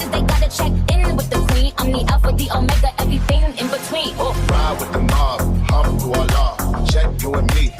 cause they gotta check in with the queen. I'm the alpha, the omega, everything in between. Oh. Ride with the mob, hum to Allah, check you and me.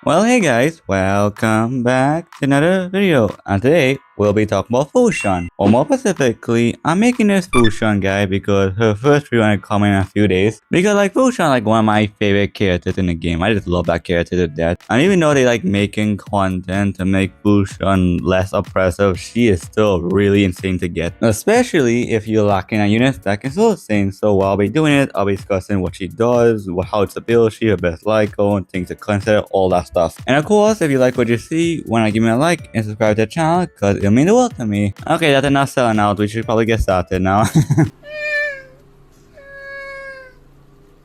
Well, hey guys, welcome back to another video, and today we'll be talking about Fuxuan. Or more specifically, I'm making this Fuxuan guide because her first video will come in a few days. Because like Fuxuan, like one of my favorite characters in the game. I just love that character to death. And even though they like making content to make Fuxuan less oppressive, she is still really insane to get. Especially if you're lacking a unit stack is so insane. So while I'll be doing it, I'll be discussing what she does, how it's ability, her best lycon, things to consider, all that stuff. And of course, if you like what you see, why not give me a like and subscribe to the channel because it'll mean the world to me. Okay, that's enough selling out. We should probably get started now.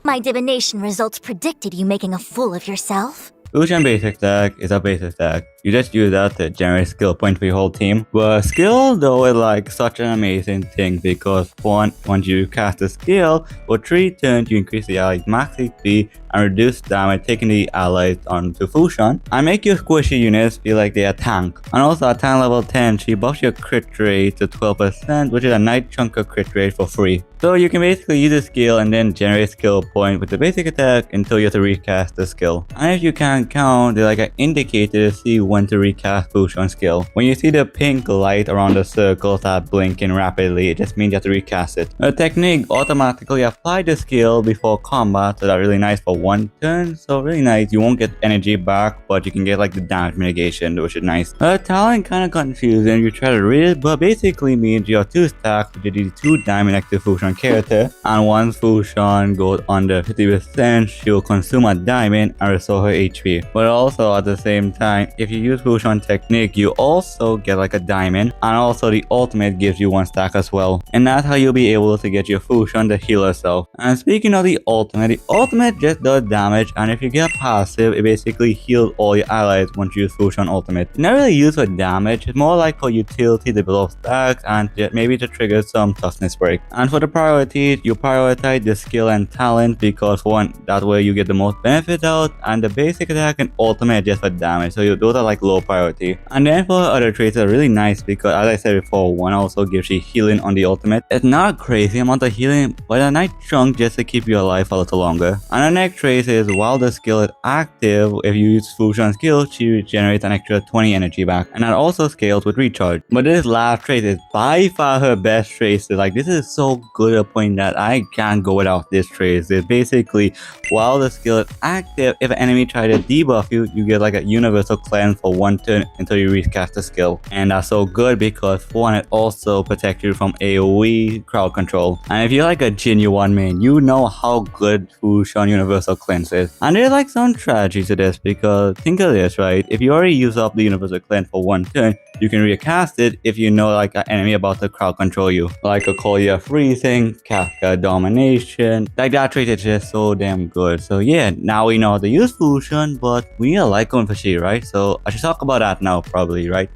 My divination results predicted you making a fool of yourself. Fuxuan basic stack is a basic stack. You just use that to generate skill points for your whole team. But skill though is like such an amazing thing because once you cast a skill, for 3 turns you increase the allies max HP and reduce damage taking the allies onto Fuxuan and make your squishy units feel like they're a tank. And also at tank level 10, she buffs your crit rate to 12%, which is a nice chunk of crit rate for free. So you can basically use the skill and then generate skill point with the basic attack until you have to recast the skill. And if you can't count, they're like an indicator to see when to recast Fuxuan skill. When you see the pink light around the circle start blinking rapidly, it just means you have to recast it. The technique automatically apply the skill before combat, so that's really nice for 1 turn. So really nice. You won't get energy back, but you can get like the damage mitigation, which is nice. The talent kind of confusing. You try to read it, but basically means you have 2 stacks with the 2 diamond active Fuxuan character, and once Fuxuan goes under 50%, she'll consume a diamond and restore her HP. But also at the same time, if you use Fuxuan technique, you also get like a diamond, and also the ultimate gives you 1 stack as well. And that's how you'll be able to get your Fuxuan to heal herself. And speaking of the ultimate just does damage, and if you get a passive, it basically heals all your allies once you use Fuxuan ultimate. It's not really used for damage, it's more like for utility to build up stacks and maybe to trigger some toughness break. And for the priorities, you prioritize the skill and talent because for one, that way you get the most benefit out, and the basic attack and ultimate just for damage, so those are like low priority. And then for other traits are really nice because as I said before, one also gives you healing on the ultimate. It's not a crazy amount of healing, but a nice chunk just to keep you alive a little longer. And the next trait is while the skill is active, if you use Fuxuan skill, she generates an extra 20 energy back, and that also scales with recharge. But this last trait is by far her best trait. So like this is so good a point that I can't go without this trait. It's basically while the skill is active, if an enemy tries to debuff you, you get like a universal cleanse for 1 turn until you recast the skill. And that's so good because for one, it also protects you from AoE crowd control. And if you're like a genuine main, you know how good Fuxuan universal cleanse is. And there's like some strategy to this because think of this, right? If you already use up the universal cleanse for 1 turn, you can recast it if you know like an enemy about to crowd control you. Like a Colia freezing, Kafka domination. Like that trait is just so damn good. So yeah, now we know how to use Fuxuan, but we need a lycon for she, right? So I should talk about that now probably, right?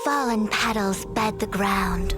Fallen petals bed the ground.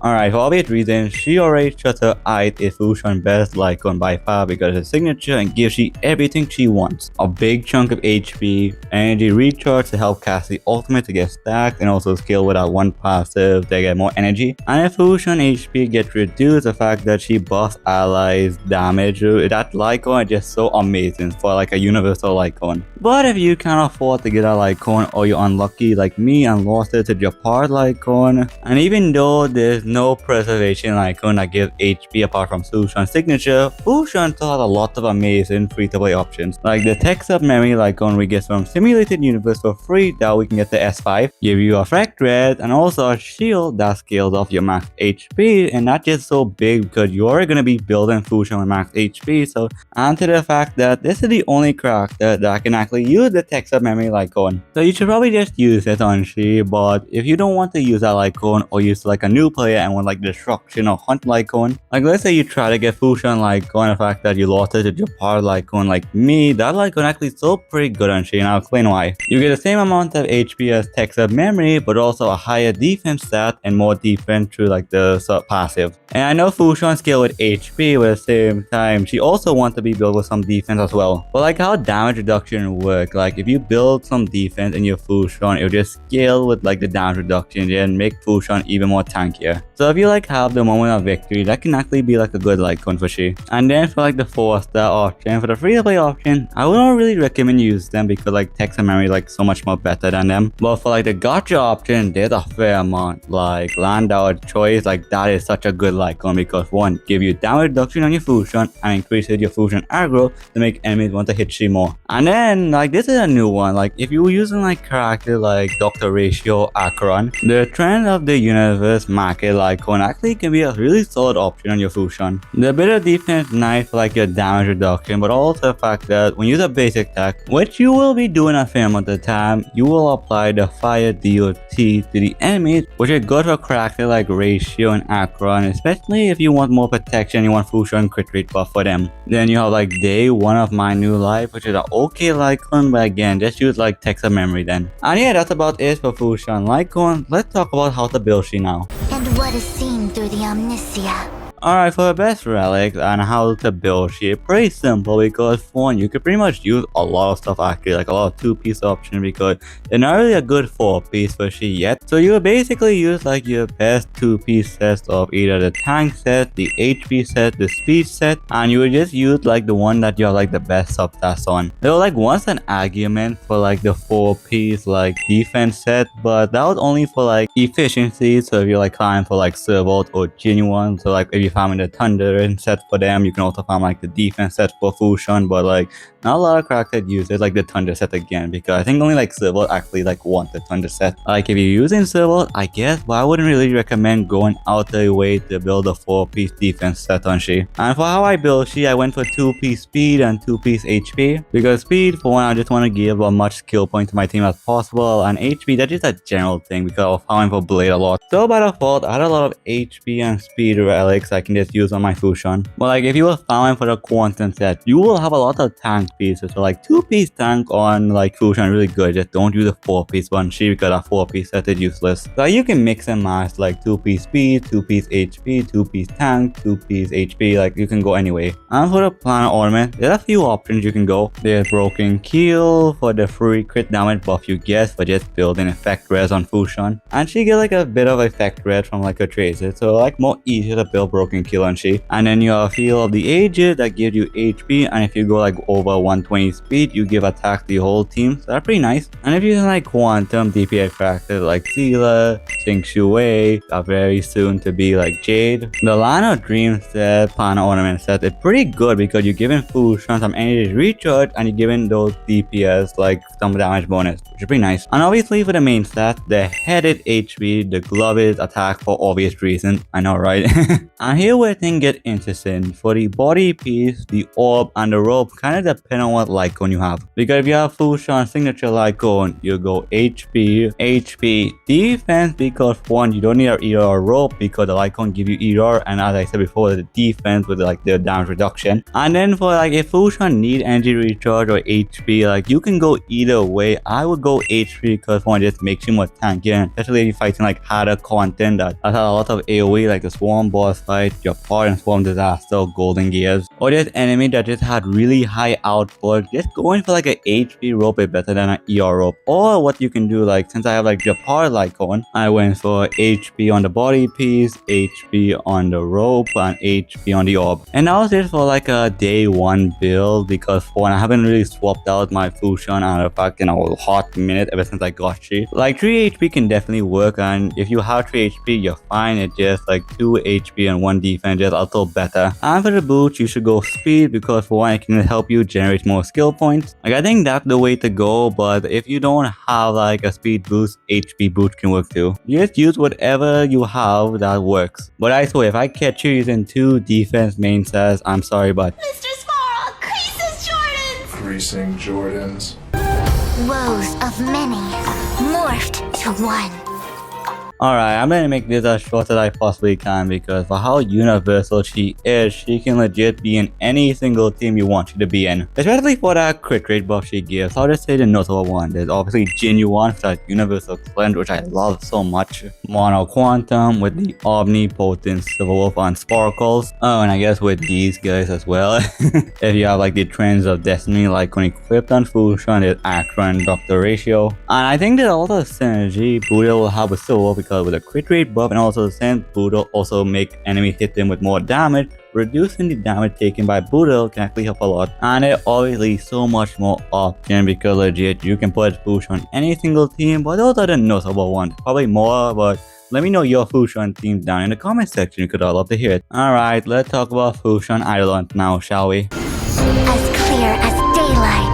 Alright, for obvious reasons, she already shut her eye is Fuxuan best lycon by far because her signature and gives she everything she wants. A big chunk of HP, energy recharge to help cast the ultimate to get stacked, and also skill without 1 passive to get more energy. And if Fuxuan HP gets reduced, the fact that she buffs allies damage, that lycon is just so amazing for like a universal lycon. But if you can't afford to get a lycon or you're unlucky like me and lost it to Japar lycon, and even though there's no preservation lycon that gives HP apart from Fuxuan's signature, Fuxuan still has a lot of amazing free-to-play options. Like the text-up memory lycon we get from Simulated Universe for free that we can get to S5, give you a Fract Red, and also a shield that scales off your max HP, and that's just so big because you're already going to be building Fuxuan with max HP. So add to the fact that this is the only character that can actually use the text-up memory lycon. So you should probably just use it on she, but if you don't want to use that lycon or use like a new player and want like destruction or hunt lycon, like let's say you try to get Fuxuan lycon, the fact that you lost it to Japar lycon like me, that lycon actually is still pretty good on she, and I'll explain why. You get the same amount of HP as text-up memory, but also a higher defense stat and more defense through like the passive. And I know Fuxuan scale with HP, but at the same time, she also wants to be built with some defense as well. But like how damage reduction work, like if you build some defense in your Fuxuan, it'll just scale with like the damage reduction and make Fuxuan even more tankier. So if you like have the moment of victory, that can actually be like a good Lycon for she. And then for like the 4-star option, for the free to play option, I would not really recommend use them because like text and memory like so much more better than them. But for like the gotcha option, there's a fair amount. Like land out choice, like that is such a good Lycon because one, give you damage reduction on your Fuxuan and increases your Fuxuan aggro to make enemies want to hit she more. And then like this is a new one, like if you were using like character like Dr. Ratio Akron, the trend of the universe market Lycon actually can be a really solid option on your Fuxuan. The bit of defense nice for like your damage reduction, but also the fact that when you use a basic attack, which you will be doing a fair amount of the time, you will apply the fire DOT to the enemies, which is good for character like Ratio and Akron, especially if you want more protection, you want Fuxuan crit rate buff for them. Then you have like day 1 of my new life, which is an okay Lycon, but again, just use like text and memory then. And yeah, that's about it for Fuxuan Lycon. Let's talk about how to build she now. And what is seen through the omniscia? Alright, for the best relics and how to build she, pretty simple because for one, you could pretty much use a lot of stuff actually, like a lot of 2-piece option because they're not really a good 4-piece for she yet. So you would basically use like your best 2-piece sets of either the tank set, the HP set, the speed set, and you would just use like the one that you have like the best substats on. There was like once an argument for like the 4-piece like defense set, but that was only for like efficiency. So if you're like climbing for like Servalt or Genuine, so like if you farming the Thunder and set for them, you can also farm like the defense set for Fuxuan, but like not a lot of characters use it like the Thunder set again because I think only like Serval actually like want the Thunder set. Like if you're using Serval, I guess, but I wouldn't really recommend going out the way to build a 4-piece defense set on she. And for how I build she, I went for 2-piece speed and 2-piece HP because speed for one, I just want to give as much skill point to my team as possible, and HP that's just a general thing because I was farming for Blade a lot. So by default, I had a lot of HP and speed relics I can just use on my Fuxuan. But like if you were farming for the Quantum set, you will have a lot of tank pieces. So like 2-piece tank on like Fuxuan really good. Just don't use a 4-piece one she because a 4-piece set is useless. So you can mix and match like 2-piece speed, 2-piece HP, 2-piece tank, 2-piece HP, like you can go anyway. And for the planet ornament, there are a few options you can go. There's Broken Keel for the free crit damage buff you get for just building effect res on Fuxuan. And she get like a bit of effect res from like a tracer, so like more easier to build Broken Keel on she. And then you have Feel of the Aged that gives you HP, and if you go like over 120 speed, you give attack to the whole team, so that's pretty nice. And if you use like quantum DPS characters like Seela, Xing Shui, are very soon to be like Jade. The Line of Dreams set, Planet Ornament set is pretty good because you're giving Fuxuan some energy recharge and you're giving those DPS like some damage bonus, which is pretty nice. And obviously for the main stat, the headed HP, the glove is attack for obvious reasons, I know right? And here where things get interesting. For the body piece, the orb and the rope kind of depend on what Lycon you have. Because if you have Fuxuan signature Lycon, you go HP, HP, defense because for one, you don't need an ER or rope because the Lycon give you ER, and as I said before, the defense with like the damage reduction. And then for like if Fuxuan need energy recharge or HP, like you can go either way. I would go HP because one just makes you more tanky, especially if you're fighting like harder content that has a lot of AoE like the Swarm boss fight, your part and Swarm Disaster, Golden Gears, or just enemy that just had really high output. Just going for like an HP rope is better than an ER rope. Or what you can do, like since I have like Japar Lycon, I went for HP on the body piece, HP on the rope, and HP on the orb. And that was it for like a day 1 build because for one, I haven't really swapped out my Fuxuan artifact in a hot minute ever since I got she. Like 3 HP can definitely work, and if you have 3 HP, you're fine. It's just like 2 HP and 1 defense is also better. And for the boots, you should go speed because for one, it can help you generate more skill points. Like I think that's the way to go, but if you don't have like a speed boost, HP boost can work too. You just use whatever you have that works. But I swear, if I catch you using 2 defense main sets, I'm sorry, but Mr. Sparrow, creases Jordans! Creasing Jordans. Woes of many morphed to one. alright, I'm gonna make this as short as I possibly can because for how universal she is, she can legit be in any single team you want she to be in. Especially for that crit rate buff she gives. I'll just say the notable one. There's obviously Genuine for that universal cleanse, which I love so much. Mono Quantum with the omnipotent Silver Wolf and Sparkles. Oh, and I guess with these guys as well. If you have like the Trends of Destiny like when equipped on Fuxuan, there's Akron, Dr. Ratio. And I think there's also synergy Buddha will have with Silver Wolf because because with a crit rate buff and also the same Boodle also make enemies hit them with more damage. Reducing the damage taken by Boodle can actually help a lot, and it obviously so much more option because legit you can put Fuxuan on any single team, but those are the notable ones. Probably more, but let me know your Fuxuan team down in the comment section because I'd love to hear it. Alright, let's talk about Xuan Eidolons now, shall we? As clear as daylight.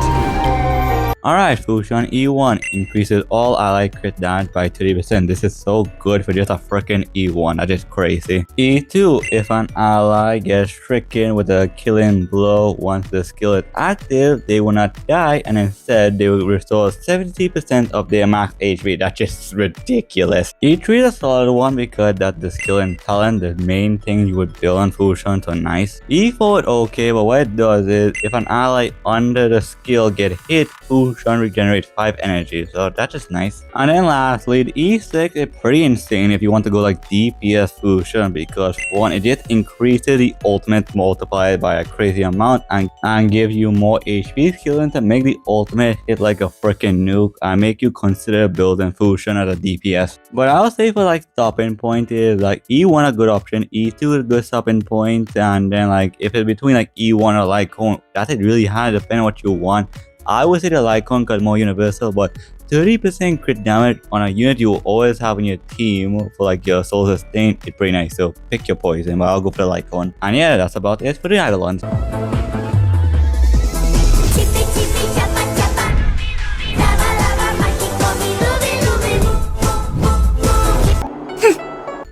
Alright, Fuxuan E1 increases all ally crit damage by 30%. This is so good for just a freaking E1, that is crazy. E2, if an ally gets stricken with a killing blow once the skill is active, they will not die and instead they will restore 70% of their max HP. That's just ridiculous. E3 is a solid one because that's the skill and talent, the main thing you would build on Fuxuan, so nice. E4 is okay, but what it does is if an ally under the skill get hit, Fuxuan regenerate 5 energy, so that's just nice. And then lastly, the E6 is pretty insane if you want to go like DPS Fuxuan because one, it just increases the ultimate multiplier by a crazy amount and give you more HP skilling to make the ultimate hit like a freaking nuke and make you consider building Fuxuan as a DPS. But I'll say for like stopping point is like E1 a good option, E2 is a good stopping point, and then like if it's between like E1 or Lycone, that's it really hard depending on what you want. I would say the Lycone because more universal, but 30% crit damage on a unit you will always have in your team for like your soul sustain is pretty nice. So pick your poison, but I'll go for the Lycone. And yeah, that's about it for the Eidolons.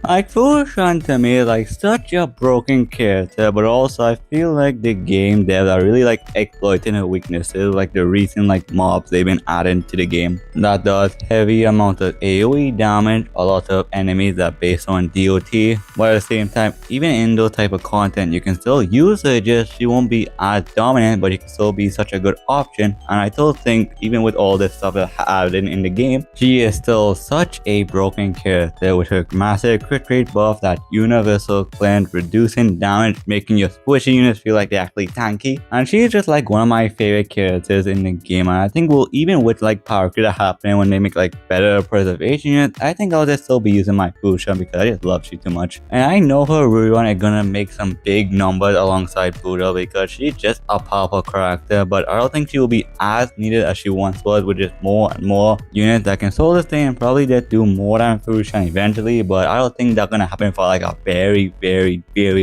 Like Fuxuan to me is like such a broken character, but also I feel like the game devs are really like exploiting her weaknesses, like the recent like mobs they've been adding to the game that does heavy amount of AoE damage, a lot of enemies that are based on DOT, but at the same time, even in those type of content, you can still use her, just she won't be as dominant, but you can still be such a good option. And I still think even with all this stuff that added in the game, she is still such a broken character with her massive crit rate buff, that universal cleanse, reducing damage, making your squishy units feel like they're actually tanky. And she's just like one of my favorite characters in the game, and I think we'll even with like power creep happening when they make like better preservation units, I think I'll just still be using my Fuxuan because I just love she too much. And I know her rerun is gonna make some big numbers alongside Boodle because she's just a powerful character, but I don't think she will be as needed as she once was with just more and more units that can soul sustain and probably just do more than Fuxuan eventually, but I don't think that's gonna happen for like a very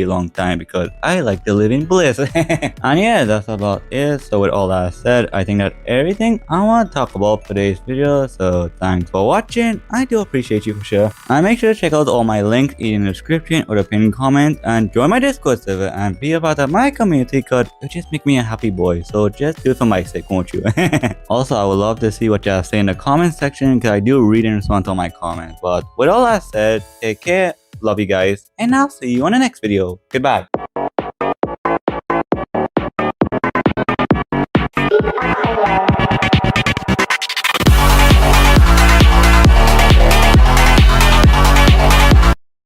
long time because I like to live in bliss. And yeah, that's about it. So with all that said, I think that's everything I want to talk about for today's video. So thanks for watching, I do appreciate you for sure, and make sure to check out all my links in the description or the pinned comment and join my Discord server and be a part of my community because it just make me a happy boy. So just do it for my sake, won't you? Also, I would love to see what you have to say in the comment section because I do read and respond to all my comments. But with all that said, take care, love you guys, and I'll see you on the next video. Goodbye.